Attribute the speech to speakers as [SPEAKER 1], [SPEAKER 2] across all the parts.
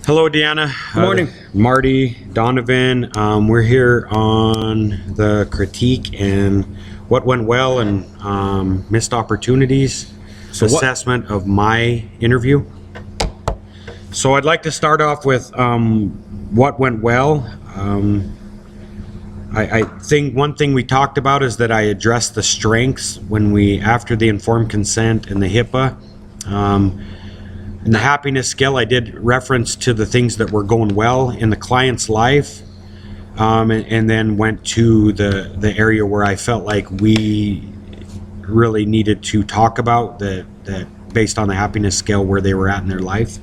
[SPEAKER 1] Hello, Deanna.
[SPEAKER 2] Good morning.
[SPEAKER 1] Marty, Donovan. We're here on the critique and what went well and missed opportunities assessment of my interview. So I'd like to start off with what went well. I think one thing we talked about is that I addressed the strengths after the informed consent and the HIPAA. In the happiness scale, I did reference to the things that were going well in the client's life, and then went to the area where I felt like we really needed to talk about that based on the happiness scale where they were at in their life.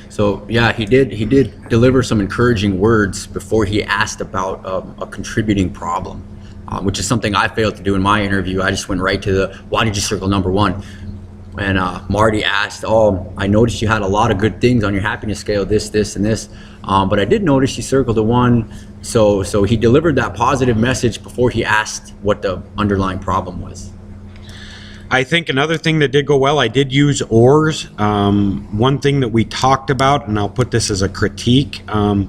[SPEAKER 2] So yeah, he did deliver some encouraging words before he asked about a contributing problem, which is something I failed to do in my interview. I just went right to why did you circle number one? And Marty asked, I noticed you had a lot of good things on your happiness scale, this, and this, but I did notice you circled the one. So he delivered that positive message before he asked what the underlying problem was.
[SPEAKER 1] I think another thing that did go well, I did use ORs. One thing that we talked about, and I'll put this as a critique, I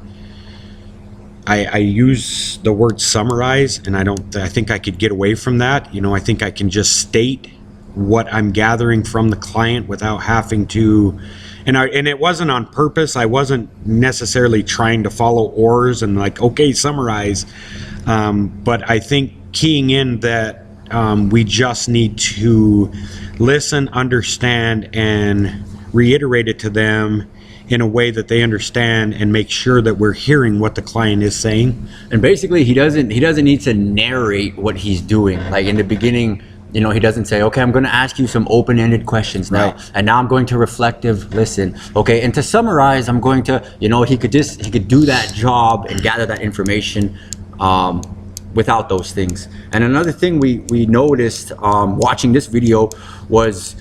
[SPEAKER 1] use the word summarize, and I think I could get away from that. I think I can just state what I'm gathering from the client without having to, and it wasn't on purpose. I wasn't necessarily trying to follow ORs and okay, summarize. But I think keying in that we just need to listen, understand, and reiterate it to them in a way that they understand and make sure that we're hearing what the client is saying.
[SPEAKER 2] And basically he doesn't need to narrate what he's doing. Like in the beginning, he doesn't say, okay, I'm going to ask you some open-ended questions now,
[SPEAKER 1] right,
[SPEAKER 2] and now I'm going to reflective listen. Okay, and to summarize, I'm going to, he could do that job and gather that information without those things. And another thing we noticed watching this video was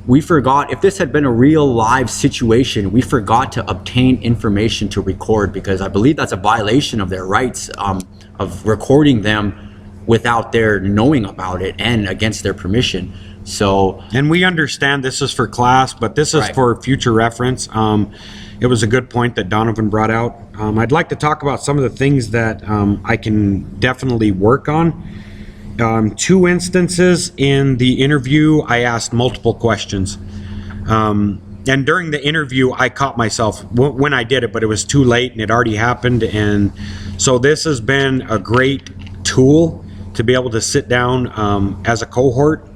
[SPEAKER 2] we forgot, if this had been a real live situation, we forgot to obtain information to record, because I believe that's a violation of their rights of recording them without their knowing about it and against their permission. So,
[SPEAKER 1] and we understand this is for class, but this is
[SPEAKER 2] right,
[SPEAKER 1] for future reference. It was a good point that Donovan brought out. I'd like to talk about some of the things that I can definitely work on. 2 instances in the interview, I asked multiple questions. And during the interview, I caught myself when I did it, but it was too late and it already happened. And so this has been a great tool to be able to sit down as a cohort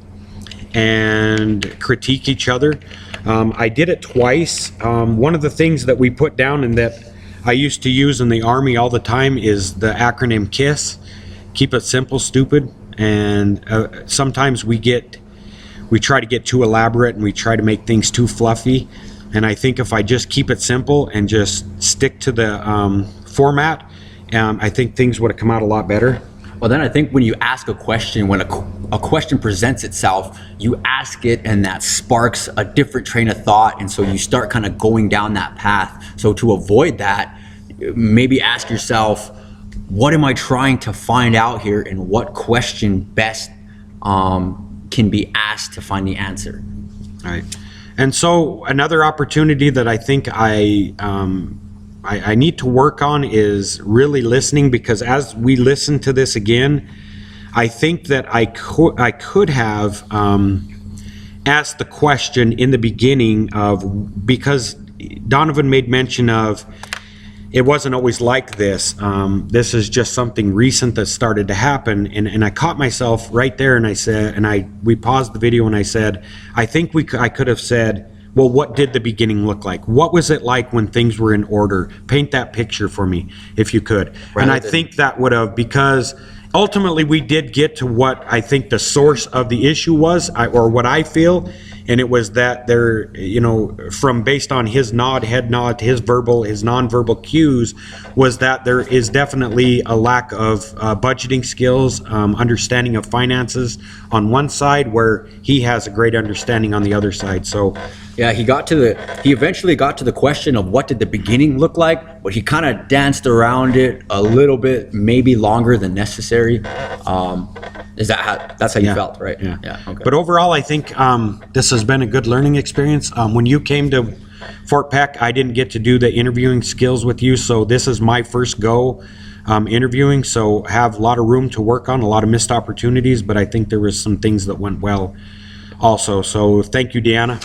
[SPEAKER 1] and critique each other. I did it twice. One of the things that we put down and that I used to use in the Army all the time is the acronym KISS. Keep it simple, stupid. And sometimes we try to get too elaborate and we try to make things too fluffy. And I think if I just keep it simple and just stick to the format, I think things would have come out a lot better.
[SPEAKER 2] Well, then I think when you ask a question, when a question presents itself, you ask it and that sparks a different train of thought. And so you start kind of going down that path. So to avoid that, maybe ask yourself, what am I trying to find out here, and what question best can be asked to find the answer?
[SPEAKER 1] All right. And so another opportunity that I think I need to work on is really listening, because as we listen to this again, I think that I could have asked the question in the beginning because Donovan made mention of it wasn't always like this. This is just something recent that started to happen, and I caught myself right there, and I said, we paused the video, and I said, I think I could have said, well, what did the beginning look like? What was it like when things were in order? Paint that picture for me, if you could. And I think that would have, because ultimately we did get to what I think the source of the issue was, or what I feel, and it was that there, from based on his head nod, his nonverbal cues, was that there is definitely a lack of budgeting skills, understanding of finances on one side, where he has a great understanding on the other side. So
[SPEAKER 2] yeah, he eventually got to the question of what did the beginning look like, but he kind of danced around it a little bit, maybe longer than necessary. That's how you felt, right?
[SPEAKER 1] Yeah.
[SPEAKER 2] Okay.
[SPEAKER 1] But overall, I think this has been a good learning experience. When you came to Fort Peck, I didn't get to do the interviewing skills with you, so this is my first go interviewing, so have a lot of room to work on, a lot of missed opportunities, but I think there was some things that went well also. So thank you, Deanna.